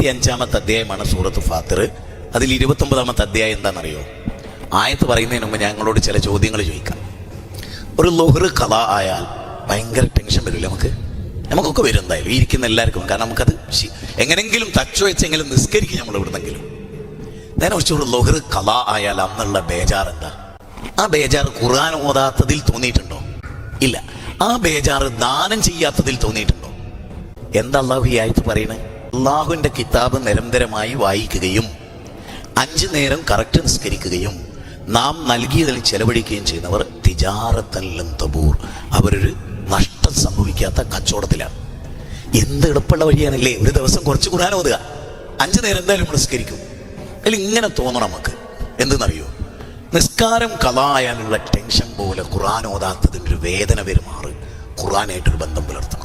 25-ാമത്തെ അധ്യായമാണ് സൂറത്ത് ഫാത്തിർ. അതിൽ 29-ാമത്തെ അധ്യായം എന്താണെന്നറിയോ? ആയത്ത് പറയുന്നതിന് മുമ്പ് ഞങ്ങളോട് ചില ചോദ്യങ്ങൾ ചോദിക്കാം. ഒരു ളുഹ്ർ ഖളാ ആയാൽ ഭയങ്കര ടെൻഷൻ വരില്ല നമുക്കൊക്കെ വരും എന്തായാലും, ഇരിക്കുന്ന എല്ലാവർക്കും. കാരണം നമുക്കത് എങ്ങനെങ്കിലും തച്ചു വെച്ചെങ്കിലും നിസ്കരിക്കും നമ്മൾ ഇവിടുന്നെങ്കിലും. നേരെ കുറച്ച് ഒരു ളുഹ്ർ ഖളാ ആയാൽ അന്നുള്ള ബേജാർ എന്താ? ആ ബേജാർ ഖുർആൻ ഓതാത്തതിൽ തോന്നിയിട്ടുണ്ടോ? ഇല്ല. ആ ബേജാർ ദാനം ചെയ്യാത്തതിൽ തോന്നിയിട്ടുണ്ടോ? എന്താ അള്ളാഹു ഈ ആയത്ത് പറയണേ? അള്ളാഹുവിൻ്റെ കിതാബ് നിരന്തരമായി വായിക്കുകയും 5 നേരം കറക്റ്റ് നിസ്കരിക്കുകയും നാം നൽകിയതിൽ ചെലവഴിക്കുകയും ചെയ്യുന്നവർ തിജാറത്തൻ ലൻ തബൂർ, അവരൊരു നഷ്ടം സംഭവിക്കാത്ത കച്ചവടത്തിലാണ്. എന്ത് എളുപ്പമുള്ള വഴിയാണല്ലേ? ഒരു ദിവസം കുറച്ച് ഖുർആൻ ഓതുക, 5 നേരം എന്തായാലും നിസ്കരിക്കും. അതിൽ ഇങ്ങനെ തോന്നണം നമുക്ക്. എന്തെന്നറിയോ? നിസ്കാരം ഖളാ ആയാലുള്ള ടെൻഷൻ പോലെ ഖുർആൻ ഓതാത്തതിൻ്റെ ഒരു വേദന പെരുമാറ് ഖുർആനായിട്ടൊരു ബന്ധം പുലർത്തണം.